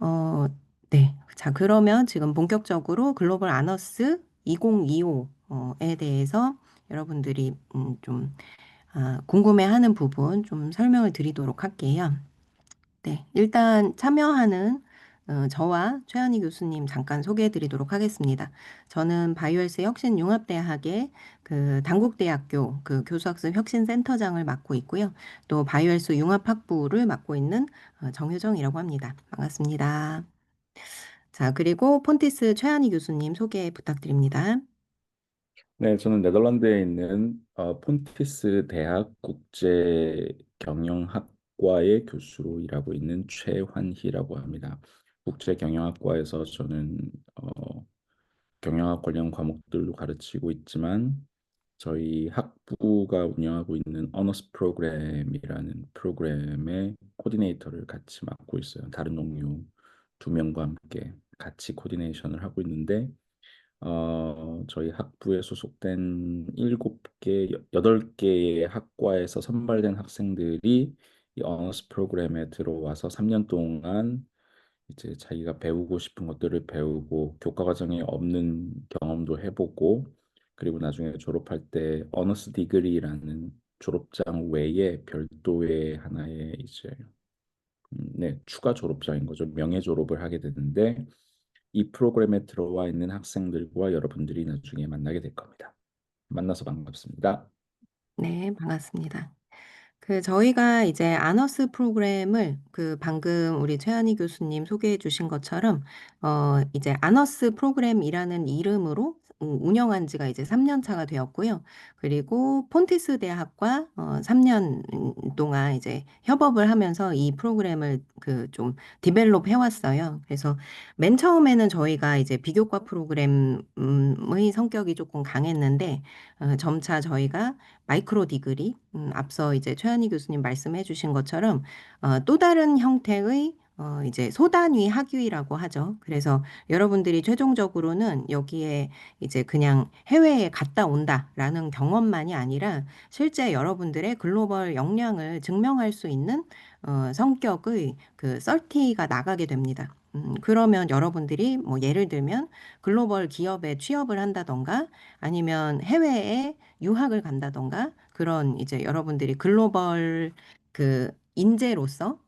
어, 네. 자, 그러면 지금 본격적으로 글로벌 아너스 2025에 대해서 여러분들이 궁금해하는 부분 좀 설명을 드리도록 할게요. 네. 일단 참여하는 저와 최현희 교수님 잠깐 소개해 드리도록 하겠습니다. 저는 바이오헬스 혁신융합대학의 그 단국대학교 그 교수학습 혁신센터장을 맡고 있고요. 또 바이오헬스 융합학부를 맡고 있는 정효정이라고 합니다. 반갑습니다. 자, 그리고 폰티스 최한희 교수님 소개 부탁드립니다. 네, 저는 네덜란드에 있는 폰티스 대학 국제경영학과의 교수로 일하고 있는 최환희라고 합니다. 국제경영학과에서 저는 경영학 관련 과목들도 가르치고 있지만 저희 학부가 운영하고 있는 어너스 프로그램이라는 프로그램의 코디네이터를 같이 맡고 있어요. 다른 동료 두 명과 함께 같이 코디네이션을 하고 있는데 저희 학부에 소속된 7개, 8개의 학과에서 선발된 학생들이 이 어너스 프로그램에 들어와서 3년 동안 이제 자기가 배우고 싶은 것들을 배우고 교과 과정에 없는 경험도 해보고 그리고 나중에 졸업할 때 어너스 디그리라는 졸업장 외에 별도의 하나의 이제 네, 추가 졸업장인 거죠. 명예 졸업을 하게 되는데 이 프로그램에 들어와 있는 학생들과 여러분들이 나중에 만나게 될 겁니다. 만나서 반갑습니다. 네, 반갑습니다. 저희가 이제 아너스 프로그램을 방금 우리 최한희 교수님 소개해 주신 것처럼, 이제 아너스 프로그램이라는 이름으로 운영한 지가 이제 3년 차가 되었고요. 그리고 폰티스 대학과 3년 동안 이제 협업을 하면서 이 프로그램을 좀 디벨롭 해왔어요. 그래서 맨 처음에는 저희가 이제 비교과 프로그램의 성격이 조금 강했는데, 점차 저희가 마이크로 디그리, 앞서 이제 최현희 교수님 말씀해 주신 것처럼 또 다른 형태의 이제 소단위 학위라고 하죠. 그래서 여러분들이 최종적으로는 여기에 이제 그냥 해외에 갔다 온다라는 경험만이 아니라 실제 여러분들의 글로벌 역량을 증명할 수 있는 성격의 설티가 나가게 됩니다. 그러면 여러분들이 뭐 예를 들면 글로벌 기업에 취업을 한다던가 아니면 해외에 유학을 간다던가 그런 이제 여러분들이 글로벌 인재로서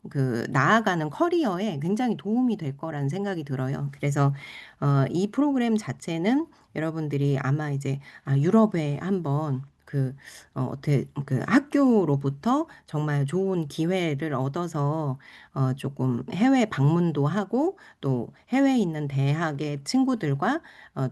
나아가는 커리어에 굉장히 도움이 될 거라는 생각이 들어요. 그래서 이 프로그램 자체는 여러분들이 아마 이제 유럽에 한번 어떻게 학교로부터 정말 좋은 기회를 얻어서 조금 해외 방문도 하고 또 해외에 있는 대학의 친구들과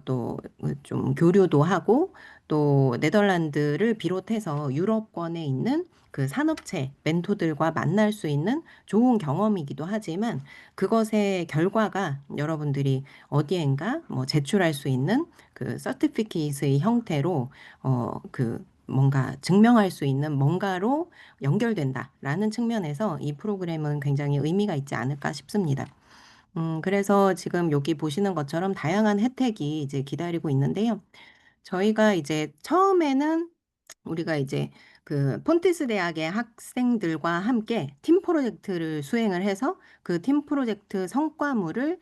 또 좀 교류도 하고 또 네덜란드를 비롯해서 유럽권에 있는 산업체 멘토들과 만날 수 있는 좋은 경험이기도 하지만 그것의 결과가 여러분들이 어디엔가 뭐 제출할 수 있는 서티피케이트의 형태로 뭔가 증명할 수 있는 뭔가로 연결된다라는 측면에서 이 프로그램은 굉장히 의미가 있지 않을까 싶습니다. 그래서 지금 여기 보시는 것처럼 다양한 혜택이 이제 기다리고 있는데요. 저희가 이제 처음에는 우리가 이제 폰티스 대학의 학생들과 함께 팀 프로젝트를 수행을 해서 그 팀 프로젝트 성과물을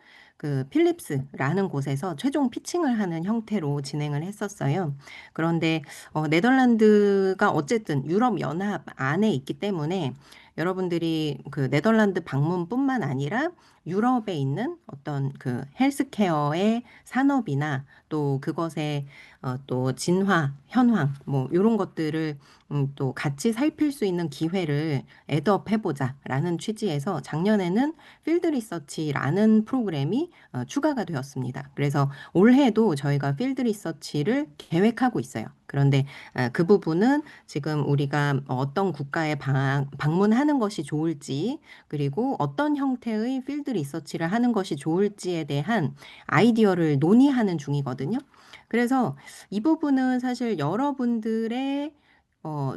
필립스라는 곳에서 최종 피칭을 하는 형태로 진행을 했었어요. 그런데 네덜란드가 어쨌든 유럽 연합 안에 있기 때문에 여러분들이 네덜란드 방문뿐만 아니라 유럽에 있는 어떤 헬스케어의 산업이나 또 그것의 또 진화, 현황, 뭐, 요런 것들을 또 같이 살필 수 있는 기회를 애드업 해보자라는 취지에서 작년에는 필드 리서치라는 프로그램이 추가가 되었습니다. 그래서 올해도 저희가 필드 리서치를 계획하고 있어요. 그런데 그 부분은 지금 우리가 어떤 국가에 방문하는 것이 좋을지, 그리고 어떤 형태의 필드 리서치를 하는 것이 좋을지에 대한 아이디어를 논의하는 중이거든요. 그래서 이 부분은 사실 여러분들의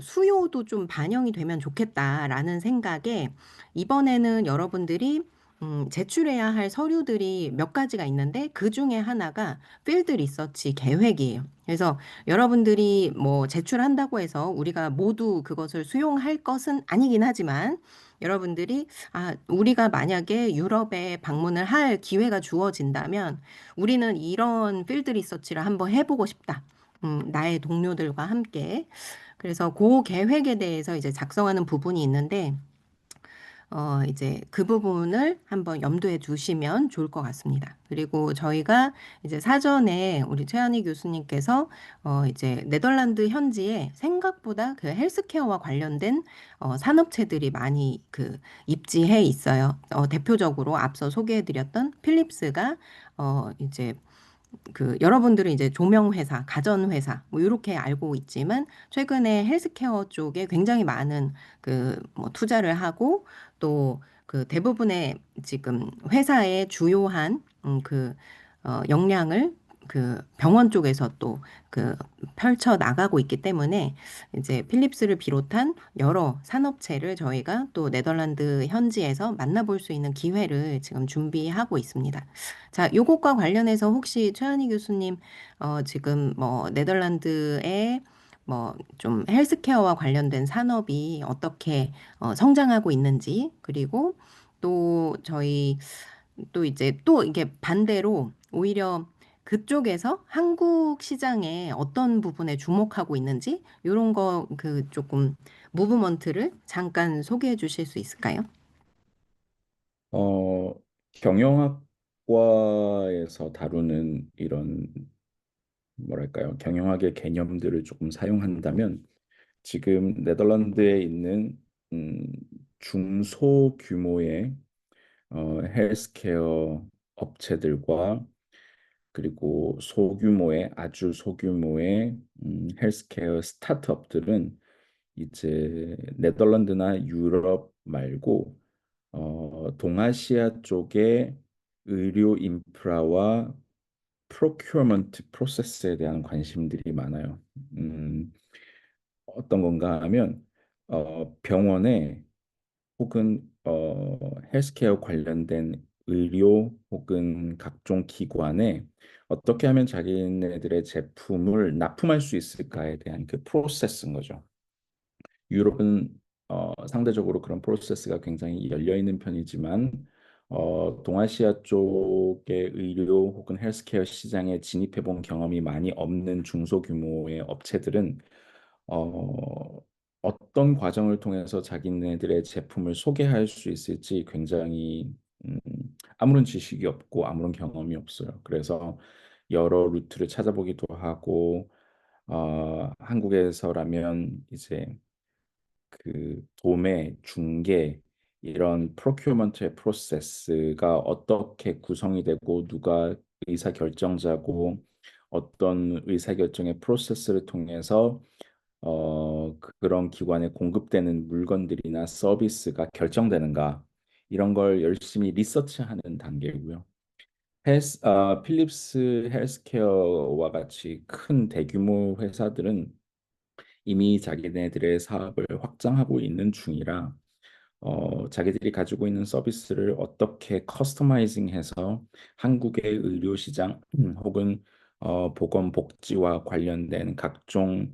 수요도 좀 반영이 되면 좋겠다라는 생각에 이번에는 여러분들이 제출해야 할 서류들이 몇 가지가 있는데 그 중에 하나가 필드 리서치 계획이에요. 그래서 여러분들이 뭐 제출한다고 해서 우리가 모두 그것을 수용할 것은 아니긴 하지만 여러분들이 우리가 만약에 유럽에 방문을 할 기회가 주어진다면 우리는 이런 필드 리서치를 한번 해보고 싶다. 나의 동료들과 함께. 그래서 그 계획에 대해서 이제 작성하는 부분이 있는데 이제 그 부분을 한번 염두에 두시면 좋을 것 같습니다. 그리고 저희가 이제 사전에 우리 최한희 교수님께서 이제 네덜란드 현지에 생각보다 그 헬스케어와 관련된 산업체들이 많이 그 입지해 있어요. 대표적으로 앞서 소개해드렸던 필립스가 이제 그 여러분들은 이제 조명회사, 가전회사 뭐 이렇게 알고 있지만 최근에 헬스케어 쪽에 굉장히 많은 그 뭐 투자를 하고 또 그 대부분의 지금 회사의 주요한 역량을 그 병원 쪽에서 또 그 펼쳐 나가고 있기 때문에 이제 필립스를 비롯한 여러 산업체를 저희가 또 네덜란드 현지에서 만나볼 수 있는 기회를 지금 준비하고 있습니다. 자, 요것과 관련해서 혹시 최한희 교수님, 지금 뭐 네덜란드의 뭐 좀 헬스케어와 관련된 산업이 어떻게 성장하고 있는지, 그리고 또 저희 또 이제 또 이게 반대로 오히려 그쪽에서 한국 시장에 어떤 부분에 주목하고 있는지, 요런 거 그 조금 무브먼트를 잠깐 소개해 주실 수 있을까요? 어, 경영학과에서 다루는 이런 뭐랄까요? 경영학의 개념들을 조금 사용한다면 지금 네덜란드에 있는 음, 중소규모의 헬스케어 업체들과 그리고 소규모의 아주 소규모의 헬스케어 스타트업들은 이제 네덜란드나 유럽 말고 동아시아 쪽의 의료 인프라와 프로큐어먼트 프로세스에 대한 관심들이 많아요. 음, 어떤 건가 하면 병원에 혹은 헬스케어 관련된 의료 혹은 각종 기관에 어떻게 하면 자기네들의 제품을 납품할 수 있을까에 대한 그 프로세스인 거죠. 유럽은 상대적으로 그런 프로세스가 굉장히 열려 있는 편이지만 동아시아 쪽의 의료 혹은 헬스케어 시장에 진입해 본 경험이 많이 없는 중소규모의 업체들은 어떤 과정을 통해서 자기네들의 제품을 소개할 수 있을지 굉장히 음, 아무런 지식이 없고 아무런 경험이 없어요. 그래서 여러 루트를 찾아보기도 하고 한국에서라면 이제 그 도매, 중개 이런 프로큐어먼트의 프로세스가 어떻게 구성이 되고 누가 의사 결정자고 어떤 의사 결정의 프로세스를 통해서 그런 기관에 공급되는 물건들이나 서비스가 결정되는가 이런 걸 열심히 리서치하는 단계고요. 필립스 헬스케어와 같이 큰 대규모 회사들은 이미 자기네들의 사업을 확장하고 있는 중이라 자기들이 가지고 있는 서비스를 어떻게 커스터마이징해서 한국의 의료 시장 혹은 보건복지와 관련된 각종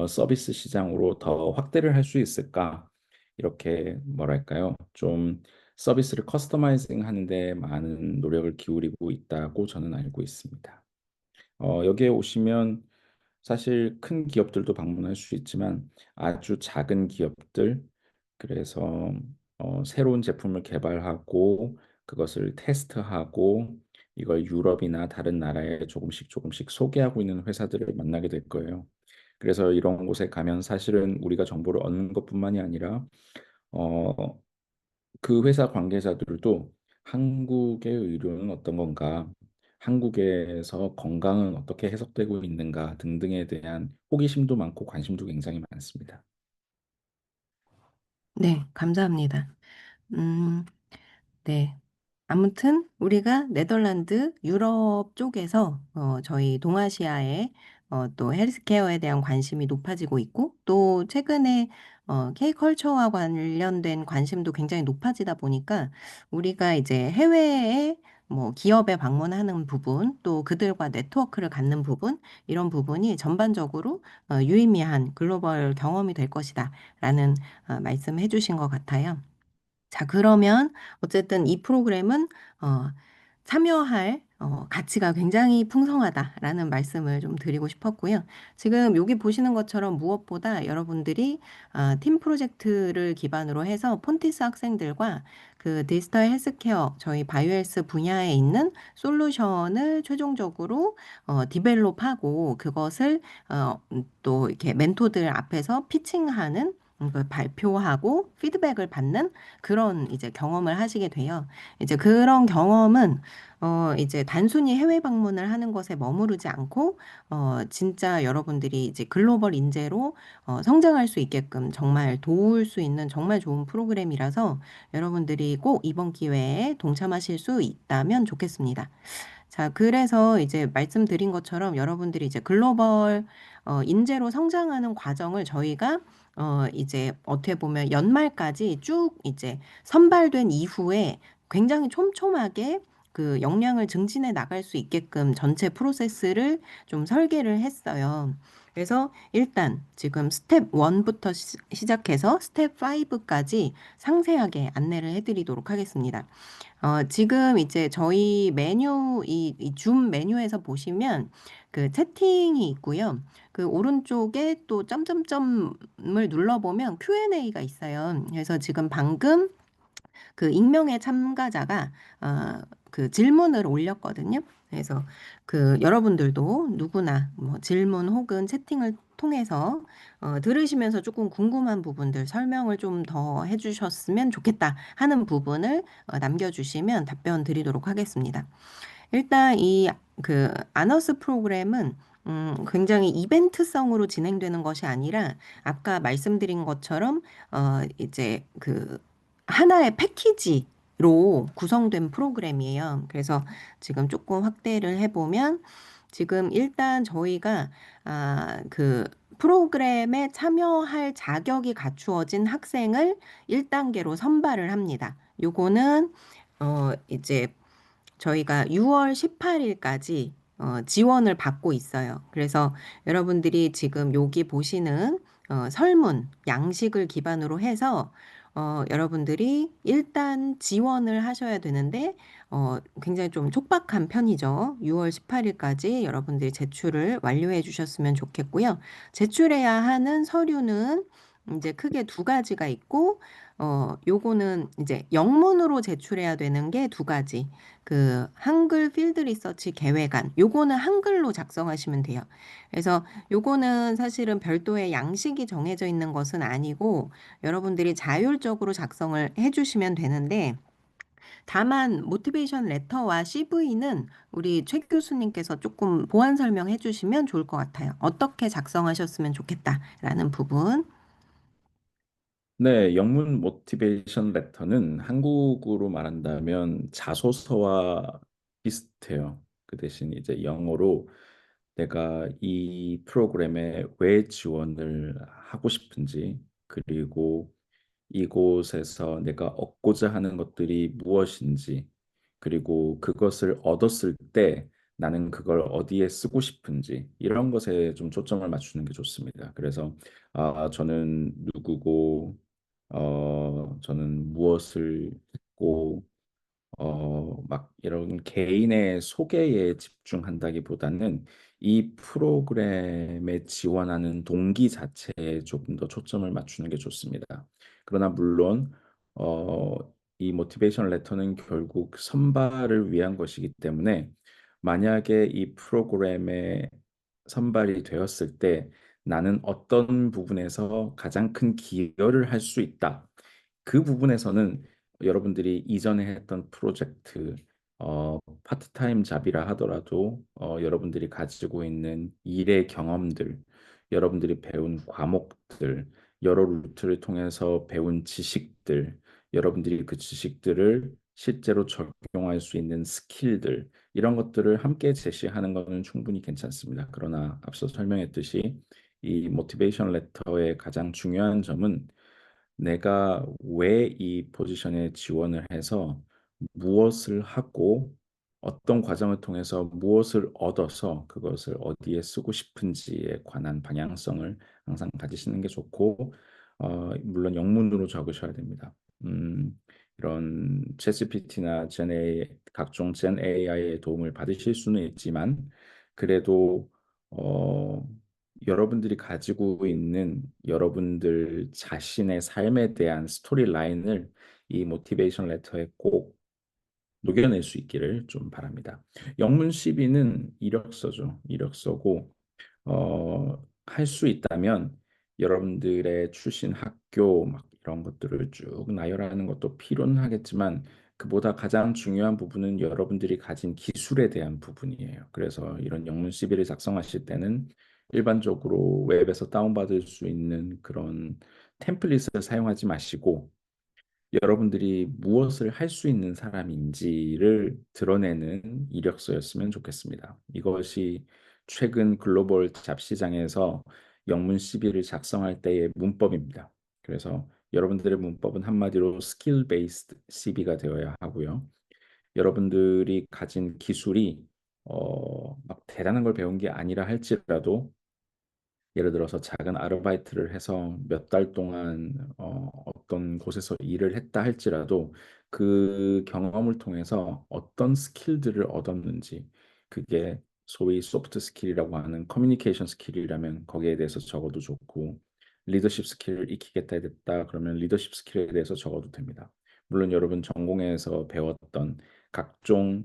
서비스 시장으로 더 확대를 할 수 있을까? 이렇게 뭐랄까요? 좀 서비스를 커스터마이징 하는데 많은 노력을 기울이고 있다고 저는 알고 있습니다. 여기에 오시면 사실 큰 기업들도 방문할 수 있지만 아주 작은 기업들, 그래서 새로운 제품을 개발하고 그것을 테스트하고 이걸 유럽이나 다른 나라에 조금씩 조금씩 소개하고 있는 회사들을 만나게 될 거예요. 그래서 이런 곳에 가면 사실은 우리가 정보를 얻는 것뿐만이 아니라 어, 그 회사 관계자들도 한국의 의료는 어떤 건가, 한국에서 건강은 어떻게 해석되고 있는가 등등에 대한 호기심도 많고 관심도 굉장히 많습니다. 네, 감사합니다. 음, 네. 아무튼 우리가 네덜란드, 유럽 쪽에서 저희 동아시아의 또 헬스케어에 대한 관심이 높아지고 있고, 또 최근에 K컬처와 관련된 관심도 굉장히 높아지다 보니까 우리가 이제 해외에 뭐 기업에 방문하는 부분, 또 그들과 네트워크를 갖는 부분, 이런 부분이 전반적으로 유의미한 글로벌 경험이 될 것이다 라는 말씀해 주신 것 같아요. 자, 그러면 어쨌든 이 프로그램은 어, 참여할 가치가 굉장히 풍성하다라는 말씀을 좀 드리고 싶었고요. 지금 여기 보시는 것처럼 무엇보다 여러분들이 팀 프로젝트를 기반으로 해서 폰티스 학생들과 그 디지털 헬스케어 저희 바이오헬스 분야에 있는 솔루션을 최종적으로 디벨롭하고 그것을 또 이렇게 멘토들 앞에서 피칭하는 그 발표하고 피드백을 받는 그런 이제 경험을 하시게 돼요. 이제 그런 경험은 이제 단순히 해외 방문을 하는 것에 머무르지 않고, 진짜 여러분들이 이제 글로벌 인재로 성장할 수 있게끔 정말 도울 수 있는 정말 좋은 프로그램이라서 여러분들이 꼭 이번 기회에 동참하실 수 있다면 좋겠습니다. 자, 그래서 이제 말씀드린 것처럼 여러분들이 이제 글로벌 인재로 성장하는 과정을 저희가 이제 어떻게 보면 연말까지 쭉 이제 선발된 이후에 굉장히 촘촘하게 그 역량을 증진해 나갈 수 있게끔 전체 프로세스를 좀 설계를 했어요. 그래서 일단 지금 스텝 1부터 시작해서 스텝 5까지 상세하게 안내를 해드리도록 하겠습니다. 지금 이제 저희 메뉴, 이줌 메뉴에서 보시면 그 채팅이 있고요. 그 오른쪽에 또 점점점을 눌러보면 Q&A가 있어요. 그래서 지금 방금 그 익명의 참가자가 그 질문을 올렸거든요. 그래서 그 여러분들도 누구나 뭐 질문 혹은 채팅을 통해서 들으시면서 조금 궁금한 부분들 설명을 좀 더 해주셨으면 좋겠다 하는 부분을 남겨주시면 답변 드리도록 하겠습니다. 일단 이 그 아너스 프로그램은 굉장히 이벤트성으로 진행되는 것이 아니라 아까 말씀드린 것처럼 이제 그 하나의 패키지로 구성된 프로그램이에요. 그래서 지금 조금 확대를 해보면 지금 일단 저희가 그 프로그램에 참여할 자격이 갖추어진 학생을 1단계로 선발을 합니다. 요거는 이제 저희가 6월 18일까지 지원을 받고 있어요. 그래서 여러분들이 지금 여기 보시는 설문, 양식을 기반으로 해서 여러분들이 일단 지원을 하셔야 되는데 굉장히 좀 촉박한 편이죠. 6월 18일까지 여러분들이 제출을 완료해 주셨으면 좋겠고요. 제출해야 하는 서류는 이제 크게 두 가지가 있고 요거는 이제 영문으로 제출해야 되는 게 두 가지. 그 한글 필드 리서치 계획안 요거는 한글로 작성하시면 돼요. 그래서 요거는 사실은 별도의 양식이 정해져 있는 것은 아니고 여러분들이 자율적으로 작성을 해주시면 되는데 다만 모티베이션 레터와 CV는 우리 최 교수님께서 조금 보완 설명해 주시면 좋을 것 같아요. 어떻게 작성하셨으면 좋겠다라는 부분. 네, 영문 모티베이션 레터는 한국으로 말한다면 자소서와 비슷해요. 그 대신 이제 영어로 내가 이 프로그램에 왜 지원을 하고 싶은지, 그리고 이곳에서 내가 얻고자 하는 것들이 무엇인지, 그리고 그것을 얻었을 때 나는 그걸 어디에 쓰고 싶은지, 이런 것에 좀 초점을 맞추는 게 좋습니다. 그래서 저는 누구고, 저는 무엇을 했고, 막 이런 개인의 소개에 집중한다기보다는 이 프로그램에 지원하는 동기 자체에 조금 더 초점을 맞추는 게 좋습니다. 그러나 물론 어, 이 모티베이션 레터는 결국 선발을 위한 것이기 때문에 만약에 이 프로그램에 선발이 되었을 때 나는 어떤 부분에서 가장 큰 기여를 할 수 있다. 그 부분에서는 여러분들이 이전에 했던 프로젝트, 파트타임 잡이라 하더라도 여러분들이 가지고 있는 일의 경험들, 여러분들이 배운 과목들, 여러 루트를 통해서 배운 지식들, 여러분들이 그 지식들을 실제로 적용할 수 있는 스킬들 이런 것들을 함께 제시하는 것은 충분히 괜찮습니다. 그러나 앞서 설명했듯이 이 모티베이션 레터의 가장 중요한 점은 내가 왜 이 포지션에 지원을 해서 무엇을 하고 어떤 과정을 통해서 무엇을 얻어서 그것을 어디에 쓰고 싶은지에 관한 방향성을 항상 가지시는 게 좋고 물론 영문으로 적으셔야 됩니다. 이런 챗GPT나 각종 젠 AI의 도움을 받으실 수는 있지만 그래도 어 여러분들이 가지고 있는 여러분들 자신의 삶에 대한 스토리 라인을 이 모티베이션 레터에 꼭 녹여낼 수 있기를 좀 바랍니다. 영문 CV는 이력서죠. 이력서고 할 수 있다면 여러분들의 출신 학교 막 이런 것들을 쭉 나열하는 것도 필요는 하겠지만 그보다 가장 중요한 부분은 여러분들이 가진 기술에 대한 부분이에요. 그래서 이런 영문 CV를 작성하실 때는 일반적으로 웹에서 다운받을 수 있는 그런 템플릿을 사용하지 마시고 여러분들이 무엇을 할 수 있는 사람인지를 드러내는 이력서였으면 좋겠습니다. 이것이 최근 글로벌 잡시장에서 영문 CV를 작성할 때의 문법입니다. 그래서 여러분들의 문법은 한마디로 스킬 베이스드 CV가 되어야 하고요. 여러분들이 가진 기술이 막 대단한 걸 배운 게 아니라 할지라도 예를 들어서 작은 아르바이트를 해서 몇 달 동안 어떤 곳에서 일을 했다 할지라도 그 경험을 통해서 어떤 스킬들을 얻었는지 그게 소위 소프트 스킬이라고 하는 커뮤니케이션 스킬이라면 거기에 대해서 적어도 좋고 리더십 스킬을 익히겠다 했다 그러면 리더십 스킬에 대해서 적어도 됩니다. 물론 여러분 전공에서 배웠던 각종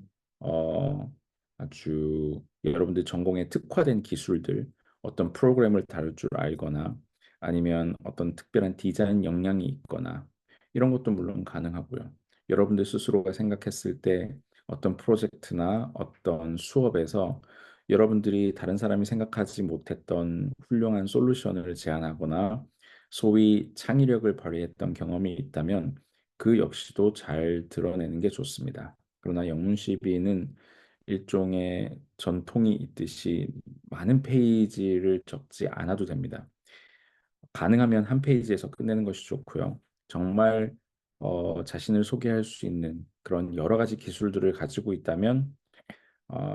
아주 여러분들 전공에 특화된 기술들 어떤 프로그램을 다룰 줄 알거나 아니면 어떤 특별한 디자인 역량이 있거나 이런 것도 물론 가능하고요. 여러분들 스스로가 생각했을 때 어떤 프로젝트나 어떤 수업에서 여러분들이 다른 사람이 생각하지 못했던 훌륭한 솔루션을 제안하거나 소위 창의력을 발휘했던 경험이 있다면 그 역시도 잘 드러내는 게 좋습니다. 그러나 영문 CV는 일종의 전통이 있듯이 많은 페이지를 적지 않아도 됩니다. 가능하면 한 페이지에서 끝내는 것이 좋고요. 정말 자신을 소개할 수 있는 그런 여러 가지 기술들을 가지고 있다면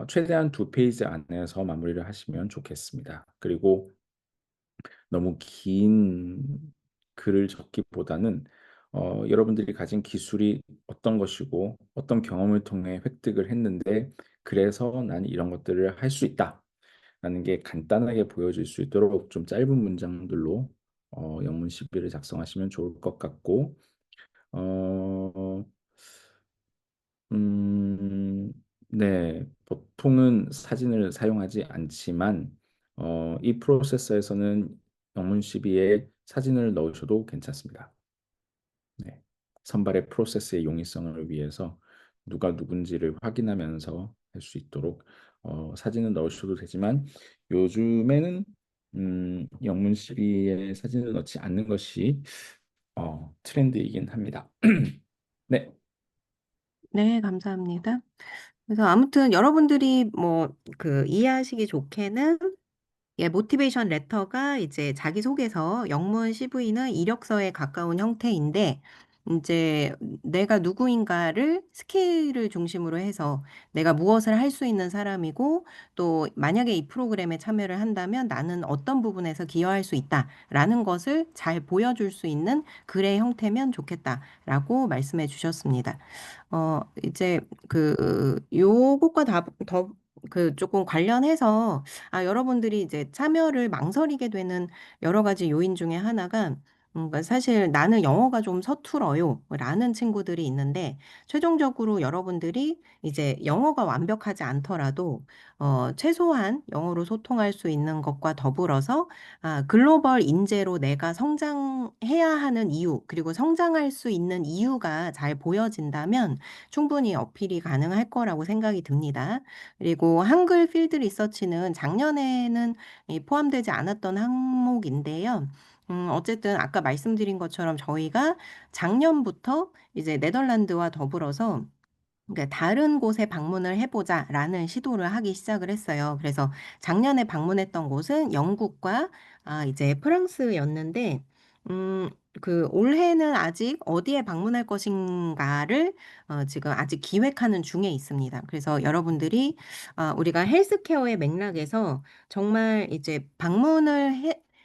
최대한 두 페이지 안에서 마무리를 하시면 좋겠습니다. 그리고 너무 긴 글을 적기보다는 여러분들이 가진 기술이 어떤 것이고 어떤 경험을 통해 획득을 했는데 그래서 난 이런 것들을 할 수 있다라는 게 간단하게 보여질 수 있도록 좀 짧은 문장들로 영문 CV를 작성하시면 좋을 것 같고 어 음 네. 보통은 사진을 사용하지 않지만 이 프로세서에서는 영문 CV에 사진을 넣으셔도 괜찮습니다. 네. 선발의 프로세스의 용이성을 위해서 누가 누군지를 확인하면서 할 수 있도록 사진을 넣으셔도 되지만 요즘에는 영문 CV에 사진을 넣지 않는 것이 트렌드이긴 합니다. 네. 네, 감사합니다. 그래서 아무튼 여러분들이 뭐 이해하시기 좋게는 예, 모티베이션 레터가 이제 자기소개서, 영문 CV는 이력서에 가까운 형태인데, 이제 내가 누구인가를 스킬을 중심으로 해서 내가 무엇을 할 수 있는 사람이고, 또 만약에 이 프로그램에 참여를 한다면 나는 어떤 부분에서 기여할 수 있다라는 것을 잘 보여줄 수 있는 글의 형태면 좋겠다라고 말씀해 주셨습니다. 이제 요것과 조금 관련해서 여러분들이 이제 참여를 망설이게 되는 여러 가지 요인 중에 하나가 그러니까 사실 나는 영어가 좀 서툴어요. 라는 친구들이 있는데 최종적으로 여러분들이 이제 영어가 완벽하지 않더라도 최소한 영어로 소통할 수 있는 것과 더불어서 글로벌 인재로 내가 성장해야 하는 이유, 그리고 성장할 수 있는 이유가 잘 보여진다면 충분히 어필이 가능할 거라고 생각이 듭니다. 그리고 한글 필드 리서치는 작년에는 포함되지 않았던 항목인데요. 어쨌든 아까 말씀드린 것처럼 저희가 작년부터 이제 네덜란드와 더불어서 그러니까 다른 곳에 방문을 해보자라는 시도를 하기 시작을 했어요. 그래서 작년에 방문했던 곳은 영국과 이제 프랑스였는데, 음, 그 올해는 아직 어디에 방문할 것인가를 지금 아직 기획하는 중에 있습니다. 그래서 여러분들이 우리가 헬스케어의 맥락에서 정말 이제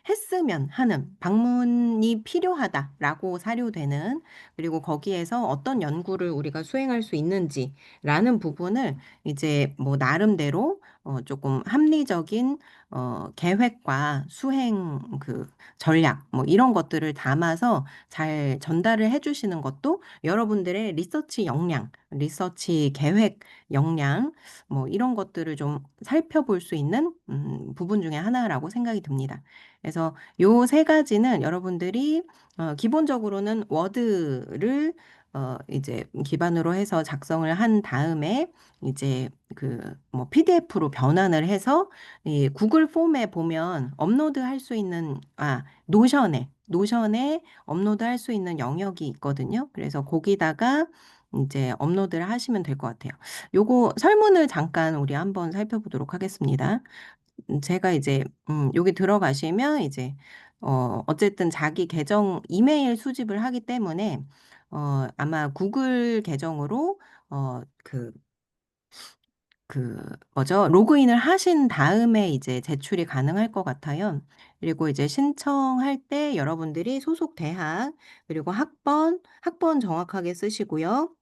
했으면 하는 방문이 필요하다라고 사료되는 그리고 거기에서 어떤 연구를 우리가 수행할 수 있는지라는 부분을 이제 뭐 나름대로 조금 합리적인 계획과 수행 그 전략 뭐 이런 것들을 담아서 잘 전달을 해주시는 것도 여러분들의 리서치 역량, 리서치 계획 역량 뭐 이런 것들을 좀 살펴볼 수 있는 부분 중에 하나라고 생각이 듭니다. 그래서 요 세 가지는 여러분들이 기본적으로는 워드를 이제 기반으로 해서 작성을 한 다음에 이제 그 뭐 PDF로 변환을 해서 이 구글 폼에 보면 업로드 할 수 있는 노션에 업로드 할 수 있는 영역이 있거든요. 그래서 거기다가 이제 업로드를 하시면 될 것 같아요. 요거 설문을 잠깐 우리 한번 살펴보도록 하겠습니다. 제가 이제 여기 들어가시면 이제 어쨌든 자기 계정 이메일 수집을 하기 때문에 아마 구글 계정으로 그 뭐죠? 로그인을 하신 다음에 이제 제출이 가능할 것 같아요. 그리고 이제 신청할 때 여러분들이 소속 대학 그리고 학번 정확하게 쓰시고요.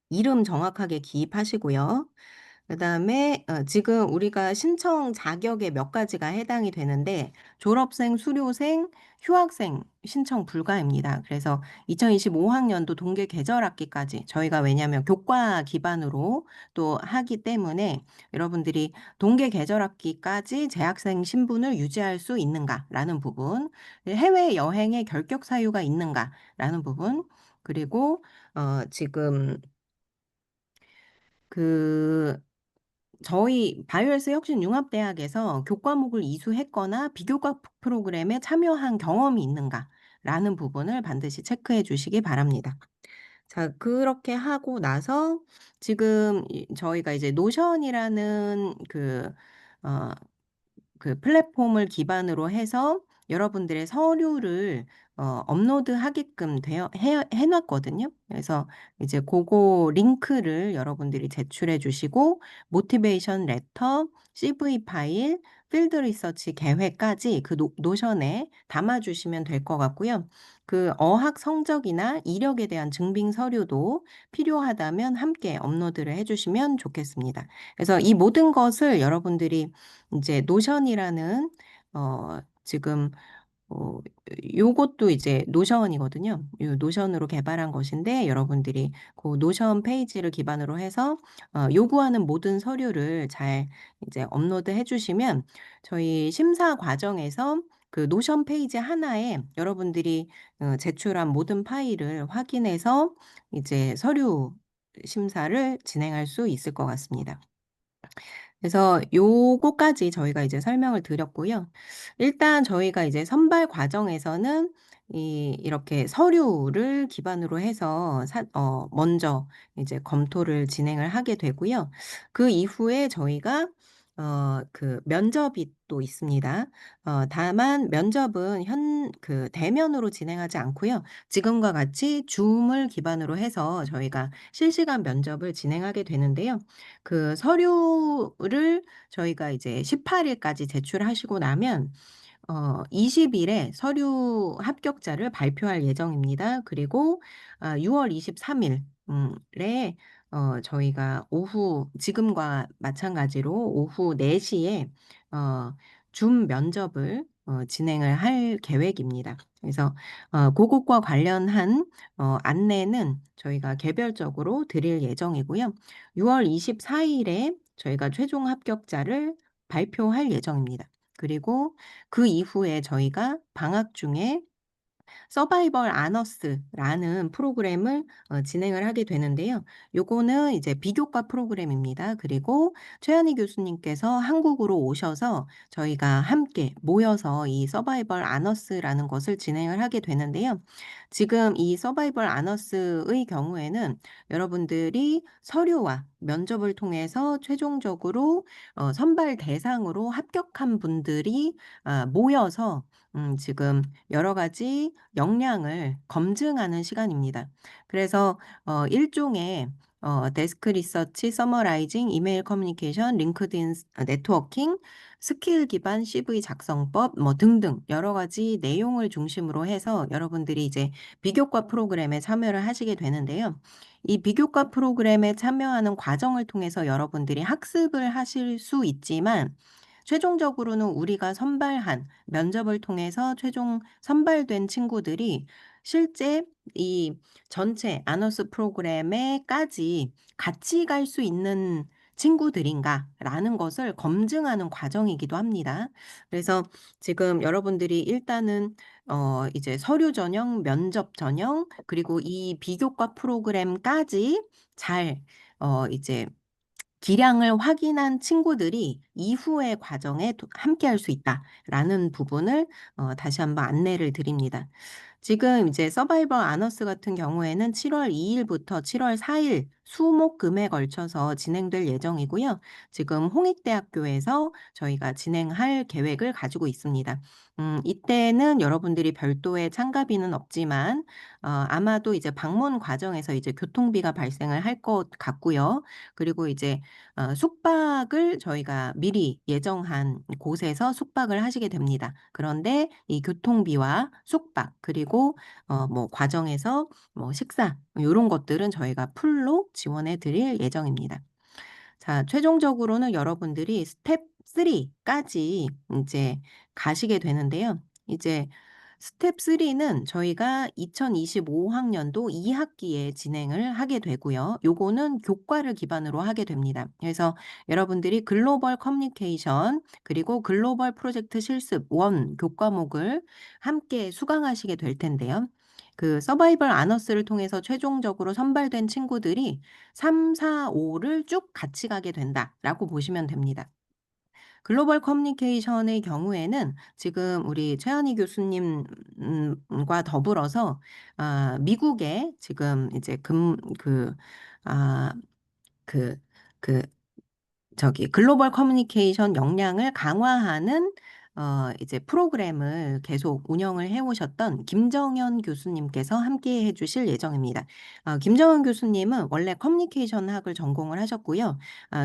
이름 정확하게 기입하시고요. 그다음에 지금 우리가 신청 자격에 몇 가지가 해당이 되는데 졸업생, 수료생, 휴학생 신청 불가입니다. 그래서 2025학년도 동계 계절학기까지 저희가 왜냐하면 교과 기반으로 또 하기 때문에 여러분들이 동계 계절학기까지 재학생 신분을 유지할 수 있는가라는 부분, 해외 여행의 결격 사유가 있는가라는 부분, 그리고 지금 그 저희 바이오헬스 혁신융합대학에서 교과목을 이수했거나 비교과 프로그램에 참여한 경험이 있는가라는 부분을 반드시 체크해 주시기 바랍니다. 자, 그렇게 하고 나서 지금 저희가 이제 노션이라는 어, 그 플랫폼을 기반으로 해서 여러분들의 서류를 업로드하게끔 해놨거든요. 그래서 이제 그거 링크를 여러분들이 제출해 주시고 모티베이션 레터, CV 파일, 필드 리서치 계획까지 그 노션에 담아주시면 될 것 같고요. 그 어학 성적이나 이력에 대한 증빙 서류도 필요하다면 함께 업로드를 해주시면 좋겠습니다. 그래서 이 모든 것을 여러분들이 이제 노션이라는 지금 어, 요것도 이제 노션이거든요. 요 노션으로 개발한 것인데 여러분들이 그 노션 페이지를 기반으로 해서 요구하는 모든 서류를 잘 이제 업로드 해주시면 저희 심사 과정에서 그 노션 페이지 하나에 여러분들이 제출한 모든 파일을 확인해서 이제 서류 심사를 진행할 수 있을 것 같습니다. 그래서 요거까지 저희가 이제 설명을 드렸고요. 일단 저희가 이제 선발 과정에서는 이렇게 서류를 기반으로 해서 먼저 이제 검토를 진행을 하게 되고요. 그 이후에 저희가 그 면접이 또 있습니다. 다만 면접은 대면으로 진행하지 않고요. 지금과 같이 줌을 기반으로 해서 저희가 실시간 면접을 진행하게 되는데요. 그 서류를 저희가 이제 18일까지 제출하시고 나면 20일에 서류 합격자를 발표할 예정입니다. 그리고 6월 23일 에 저희가 지금과 마찬가지로 오후 4시에 줌 면접을 진행을 할 계획입니다. 그래서 그것과 관련한 안내는 저희가 개별적으로 드릴 예정이고요. 6월 24일에 저희가 최종 합격자를 발표할 예정입니다. 그리고 그 이후에 저희가 방학 중에 서바이벌 아너스라는 프로그램을 진행을 하게 되는데요. 요거는 이제 비교과 프로그램입니다. 그리고 최현희 교수님께서 한국으로 오셔서 저희가 함께 모여서 이 서바이벌 아너스라는 것을 진행을 하게 되는데요. 지금 이 서바이벌 아너스의 경우에는 여러분들이 서류와 면접을 통해서 최종적으로 선발 대상으로 합격한 분들이 모여서 지금 여러 가지 역량을 검증하는 시간입니다. 그래서 일종의 데스크 리서치, 서머라이징, 이메일 커뮤니케이션, 링크드인 네트워킹, 스킬 기반 CV 작성법 뭐 등등 여러 가지 내용을 중심으로 해서 여러분들이 이제 비교과 프로그램에 참여를 하시게 되는데요. 이 비교과 프로그램에 참여하는 과정을 통해서 여러분들이 학습을 하실 수 있지만 최종적으로는 우리가 선발한 면접을 통해서 최종 선발된 친구들이 실제 이 전체 아너스 프로그램에까지 같이 갈 수 있는 친구들인가라는 것을 검증하는 과정이기도 합니다. 그래서 지금 여러분들이 일단은 이제 서류 전형, 면접 전형, 그리고 이 비교과 프로그램까지 잘 이제 기량을 확인한 친구들이 이후의 과정에 함께할 수 있다라는 부분을 다시 한번 안내를 드립니다. 지금 이제 서바이벌 아너스 같은 경우에는 7월 2일부터 7월 4일 수목금에 걸쳐서 진행될 예정이고요. 지금 홍익대학교에서 저희가 진행할 계획을 가지고 있습니다. 이때는 여러분들이 별도의 참가비는 없지만 아마도 이제 방문 과정에서 이제 교통비가 발생을 할 것 같고요. 그리고 이제 숙박을 저희가 미리 예정한 곳에서 숙박을 하시게 됩니다. 그런데 이 교통비와 숙박 그리고 뭐 과정에서 뭐 식사 요런 것들은 저희가 풀로 지원해 드릴 예정입니다. 자, 최종적으로는 여러분들이 스텝 3까지 이제 가시게 되는데요. 이제 스텝 3는 저희가 2025학년도 2학기에 진행을 하게 되고요. 요거는 교과를 기반으로 하게 됩니다. 그래서 여러분들이 글로벌 커뮤니케이션 그리고 글로벌 프로젝트 실습 1 교과목을 함께 수강하시게 될 텐데요. 그 서바이벌 아너스를 통해서 최종적으로 선발된 친구들이 3, 4, 5를 쭉 같이 가게 된다라고 보시면 됩니다. 글로벌 커뮤니케이션의 경우에는 지금 우리 최현희 교수님 과 더불어서 미국에 지금 이제 아 그 그 저기 글로벌 커뮤니케이션 역량을 강화하는 이제 프로그램을 계속 운영을 해 오셨던 김정현 교수님께서 함께 해 주실 예정입니다. 김정현 교수님은 원래 커뮤니케이션 학을 전공을 하셨고요.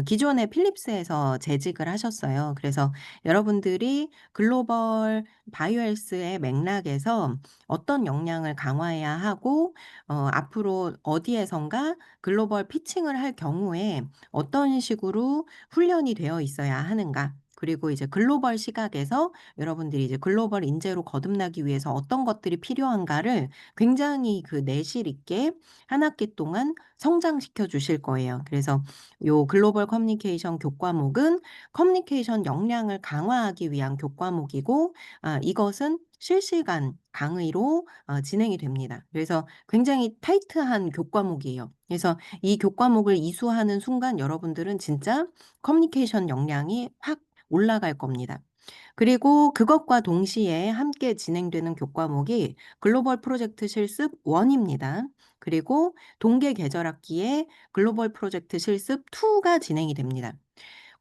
기존에 필립스에서 재직을 하셨어요. 그래서 여러분들이 글로벌 바이오 헬스의 맥락에서 어떤 역량을 강화해야 하고 앞으로 어디에선가 글로벌 피칭을 할 경우에 어떤 식으로 훈련이 되어 있어야 하는가. 그리고 이제 글로벌 시각에서 여러분들이 이제 글로벌 인재로 거듭나기 위해서 어떤 것들이 필요한가를 굉장히 그 내실 있게 한 학기 동안 성장시켜 주실 거예요. 그래서 요 글로벌 커뮤니케이션 교과목은 커뮤니케이션 역량을 강화하기 위한 교과목이고 이것은 실시간 강의로 진행이 됩니다. 그래서 굉장히 타이트한 교과목이에요. 그래서 이 교과목을 이수하는 순간 여러분들은 진짜 커뮤니케이션 역량이 확 올라갈 겁니다. 그리고 그것과 동시에 함께 진행되는 교과목이 글로벌 프로젝트 실습 1입니다. 그리고 동계 계절학기에 글로벌 프로젝트 실습 2가 진행이 됩니다.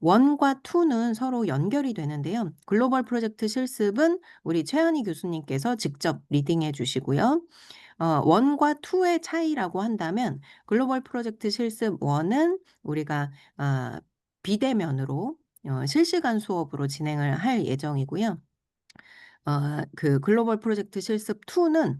1과 2는 서로 연결이 되는데요. 글로벌 프로젝트 실습은 우리 최한희 교수님께서 직접 리딩해 주시고요. 1과 2의 차이라고 한다면 글로벌 프로젝트 실습 1은 우리가 비대면으로 실시간 수업으로 진행을 할 예정이고요. 그 글로벌 프로젝트 실습 2는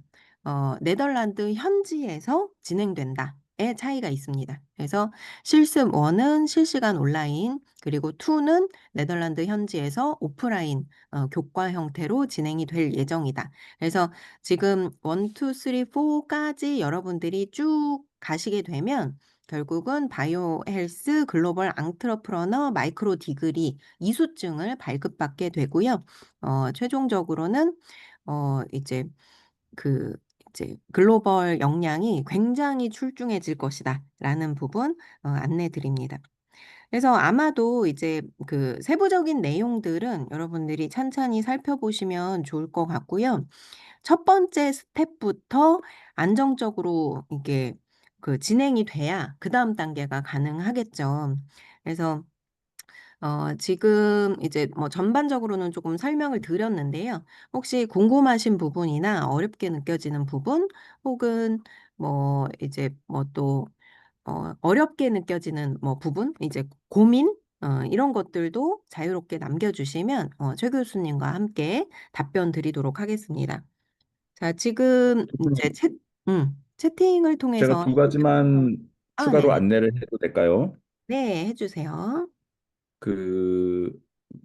네덜란드 현지에서 진행된다의 차이가 있습니다. 그래서 실습 1은 실시간 온라인 그리고 2는 네덜란드 현지에서 오프라인 교과 형태로 진행이 될 예정이다. 그래서 지금 1, 2, 3, 4까지 여러분들이 쭉 가시게 되면 결국은 바이오 헬스 글로벌 앙트러프러너 마이크로 디그리 이수증을 발급받게 되고요. 최종적으로는 이제 그 이제 글로벌 역량이 굉장히 출중해질 것이다라는 부분 안내 드립니다. 그래서 아마도 이제 그 세부적인 내용들은 여러분들이 찬찬히 살펴보시면 좋을 것 같고요. 첫 번째 스텝부터 안정적으로 이게 그 진행이 돼야 그다음 단계가 가능하겠죠. 그래서 지금 이제 뭐 전반적으로는 조금 설명을 드렸는데요. 혹시 궁금하신 부분이나 어렵게 느껴지는 부분 혹은 뭐 이제 뭐 또 어렵게 느껴지는 뭐 부분 이제 고민 이런 것들도 자유롭게 남겨 주시면 최 교수님과 함께 답변 드리도록 하겠습니다. 자 지금 교수님, 인제 채팅을 제가 통해서 두 가지만 추가로 네네. 안내를 해도 될까요? 네 해 주세요. 그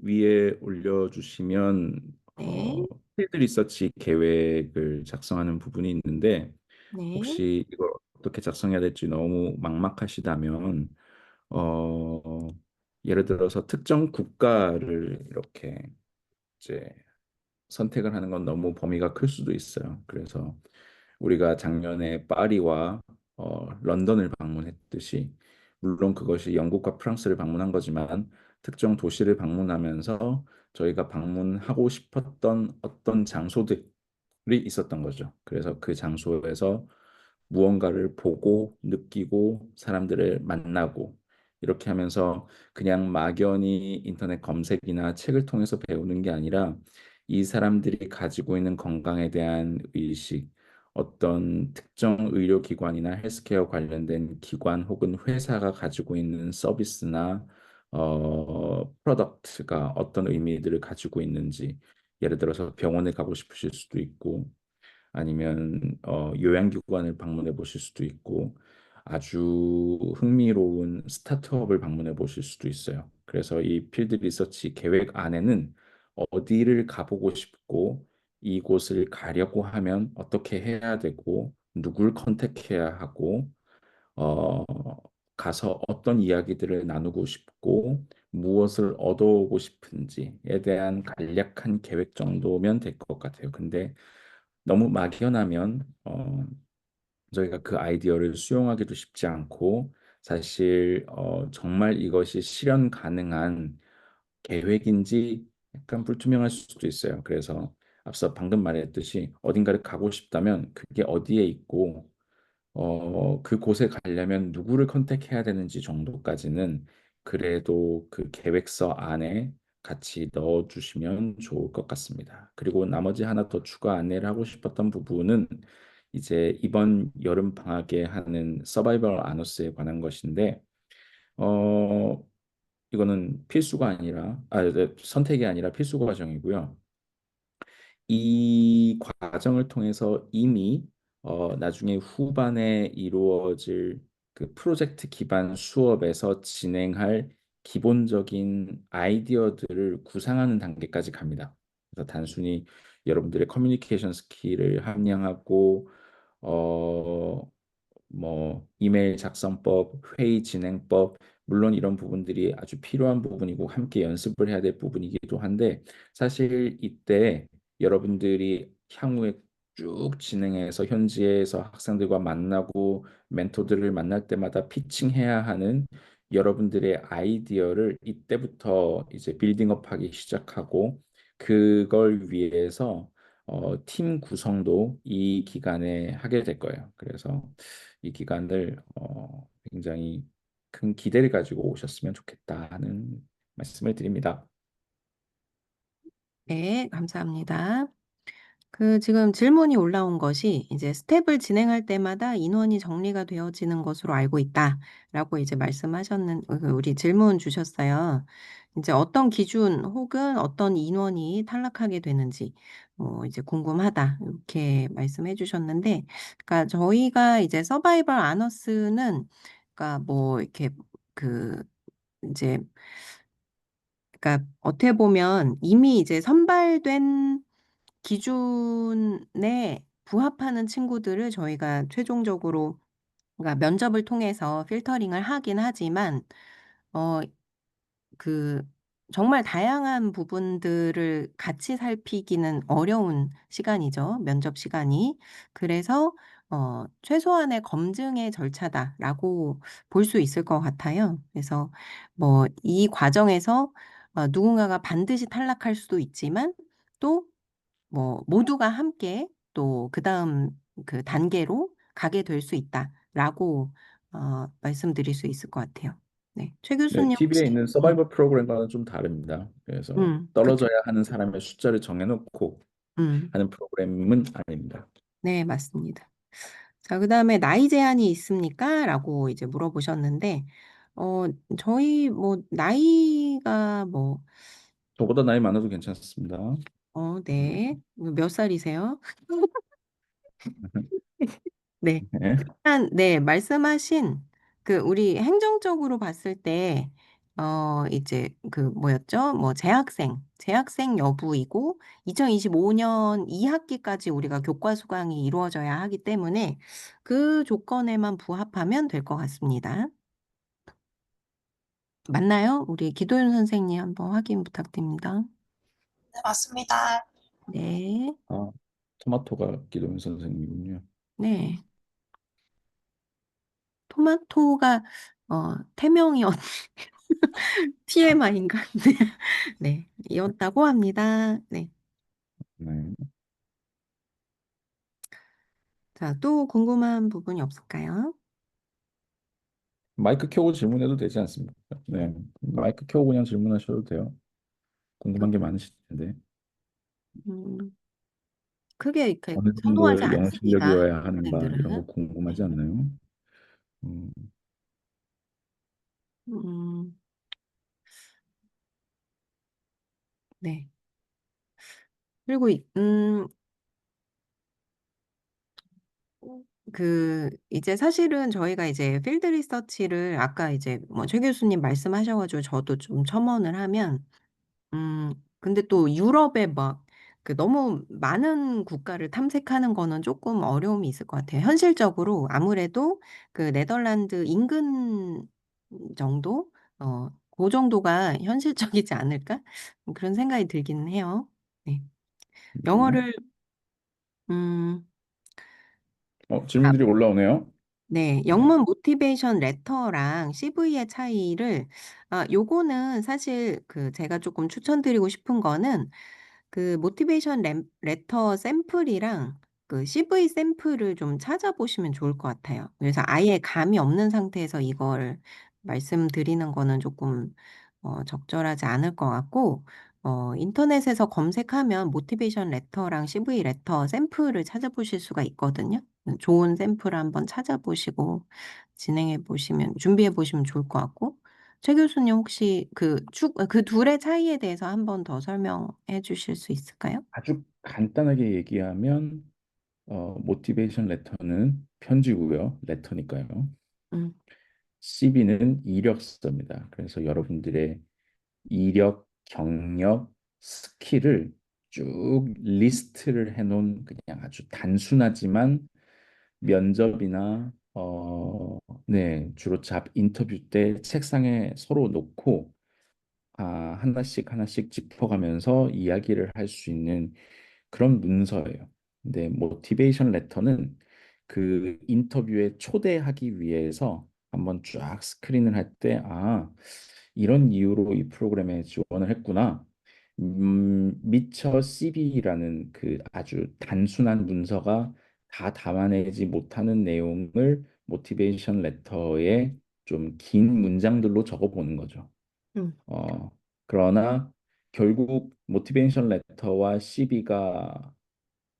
위에 올려주시면 네. 필드 리서치 계획을 작성하는 부분이 있는데 네. 혹시 이걸 어떻게 작성해야 될지 너무 막막하시다면 어, 예를 들어서 특정 국가를 이렇게 이제 선택을 하는 건 너무 범위가 클 수도 있어요. 그래서 우리가 작년에 파리와 런던을 방문했듯이 물론 그것이 영국과 프랑스를 방문한 거지만 특정 도시를 방문하면서 저희가 방문하고 싶었던 어떤 장소들이 있었던 거죠. 그래서 그 장소에서 무언가를 보고 느끼고 사람들을 만나고 이렇게 하면서 그냥 막연히 인터넷 검색이나 책을 통해서 배우는 게 아니라 이 사람들이 가지고 있는 건강에 대한 의식, 어떤 특정 의료기관이나 헬스케어 관련된 기관 혹은 회사가 가지고 있는 서비스나 프로덕트가 어떤 의미들을 가지고 있는지, 예를 들어서 병원에 가고 싶으실 수도 있고 아니면 요양기관을 방문해 보실 수도 있고 아주 흥미로운 스타트업을 방문해 보실 수도 있어요. 그래서 이 필드 리서치 계획 안에는 어디를 가보고 싶고 이곳을 가려고 하면 어떻게 해야 되고 누굴 컨택해야 하고 어, 가서 어떤 이야기들을 나누고 싶고 무엇을 얻어오고 싶은지에 대한 간략한 계획 정도면 될 것 같아요. 근데 너무 막연하면 저희가 그 아이디어를 수용하기도 쉽지 않고 사실 정말 이것이 실현 가능한 계획인지 약간 불투명할 수도 있어요. 그래서 앞서 방금 말했듯이 어딘가를 가고 싶다면 그게 어디에 있고 그곳에 가려면 누구를 컨택해야 되는지 정도까지는 그래도 그 계획서 안에 같이 넣어주시면 좋을 것 같습니다. 그리고 나머지 하나 더 추가 안내를 하고 싶었던 부분은 이제 이번 여름 방학에 하는 서바이벌 아너스에 관한 것인데, 어, 이거는 필수가 아니라, 네, 선택이 아니라 필수 과정이고요. 이 과정을 통해서 이미 나중에 후반에 이루어질 그 프로젝트 기반 수업에서 진행할 기본적인 아이디어들을 구상하는 단계까지 갑니다. 그래서 단순히 여러분들의 커뮤니케이션 스킬을 함량하고 어, 뭐 이메일 작성법, 회의 진행법, 물론 이런 부분들이 아주 필요한 부분이고 함께 연습을 해야 될 부분이기도 한데 사실 이때 여러분들이 향후에 쭉 진행해서 현지에서 학생들과 만나고 멘토들을 만날 때마다 피칭해야 하는 여러분들의 아이디어를 이때부터 이제 빌딩업하기 시작하고 그걸 위해서 팀 구성도 이 기간에 하게 될 거예요. 그래서 이 기간을 굉장히 큰 기대를 가지고 오셨으면 좋겠다 하는 말씀을 드립니다. 네 감사합니다. 그 지금 질문이 올라온 것이 이제 "스텝을 진행할 때마다 인원이 정리가 되어지는 것으로 알고 있다."라고 이제 말씀하셨는 우리 질문 주셨어요. 인제 어떤 기준 혹은 어떤 인원이 탈락하게 되는지 이제 "궁금하다." 이렇게 말씀해 주셨는데 그러니까 저희가 이제 서바이벌 아너스는 그러니까 뭐 이렇게 그 인제 그러니까 어떻게 보면 이미 이제 선발된 기준에 부합하는 친구들을 저희가 최종적으로 그러니까 면접을 통해서 필터링을 하긴 하지만 어 그 정말 다양한 부분들을 같이 살피기는 어려운 시간이죠. 면접 시간이. 그래서 최소한의 검증의 절차다라고 볼 수 있을 것 같아요. 그래서 뭐 이 과정에서 누군가가 반드시 탈락할 수도 있지만 또 뭐 모두가 함께 또 그다음 그 단계로 가게 될 수 있다라고 말씀드릴 수 있을 것 같아요. 네. 최 네, 교수님 TV에 혹시 있는 서바이벌 프로그램과는 좀 다릅니다. 그래서 그쵸. 떨어져야 하는 사람의 숫자를 정해놓고 음. 하는 프로그램은 아닙니다. 네, 맞습니다. 자, 그다음에 "나이 제한이 있습니까?" 라고 이제 물어보셨는데 어 저희 뭐 나이가 뭐 저보다 나이 많아도 괜찮습니다. 음, 네. 몇 살이세요? 네. 네. 일단 네 말씀하신 그 우리 행정적으로 봤을 때 이제 그 뭐였죠? 뭐 재학생 여부이고 2025년 2 학기까지 우리가 교과 수강이 이루어져야 하기 때문에 그 조건에만 부합하면 될 것 같습니다. 맞나요? 우리 기도윤 선생님 한번 확인 부탁드립니다. 네, 맞습니다. 네. 아, 토마토가 기도현 선생님이군요. 네. 토마토가 태명이 TMI인가? 네. 네. 이었다고 합니다. 네. 네. 자, 또 궁금한 부분이 없을까요? 마이크 켜고 질문해도 되지 않습니까? 네, 마이크 켜고 그냥 질문하셔도 돼요. 궁금한 게 많으실 텐데. 음, 크게 이렇게 어느 선호하지 정도의 영어 않습니다. 실력이어야 하는가 이런 거 선생들은. 네. 궁금하지 않나요? 음, 음, 네. 그리고 이제 사실은 저희가 이제 필드 리서치를 아까 이제 뭐 최 교수님 말씀하셔 가지고 저도 좀 첨언을 하면 근데 또 유럽에 막 너무 많은 국가를 탐색하는 거는 쪼끔 어려움이 있을 것 같아요. 현실적으로 아무래도 네덜란드 인근 정도? 고 정도가 현실적이지 않을까? 그런 생각이 들기는 해요. 네. 네. 영어를 음 아 질문들이 올라오네요. 네. 네. 영문 모티베이션 레터랑 CV의 차이를 요거는 사실 제가 쪼끔 추천드리고 싶은 거는 모티베이션 램 레터 샘플이랑 CV 샘플을 좀 찾아보시면 좋을 것 같아요. 그래서 아예 감이 없는 상태에서 이걸 말씀드리는 거는 쪼끔 적절하지 않을 것 같고 인터넷에서 검색하면 모티베이션 레터랑 CV 레터 샘플을 찾아보실 수가 있거든요. 좋은 샘플을 한번 찾아보시고 진행해 보시면 준비해 보시면 좋을 것 같고 최 교수님 혹시 그 둘의 차이에 대해서 한 번 더 설명해 주실 수 있을까요? 아주 간단하게 얘기하면 모티베이션 레터는 편지고요. 레터니까요. 음. CV는 이력서입니다. 그래서 여러분들의 이력, 경력, 스킬을 쭉 리스트를 해놓은 그냥 아주 단순하지만 면접이나 네, 주로 잡 인터뷰 때 책상에 서로 놓고 하나씩 하나씩 짚어가면서 이야기를 할 수 있는 그런 문서예요. 근데 모티베이션 레터는 그 인터뷰에 초대하기 위해서 한번 쫙 스크린을 할 때, 이런 이유로 이 프로그램에 지원을 했구나. 미처 CV라는 그 아주 단순한 문서가 다 담아내지 못하는 내용을 모티베이션 레터에 좀 긴 문장들로 적어보는 거죠. 음. 어, 그러나 결국 모티베이션 레터와 CV가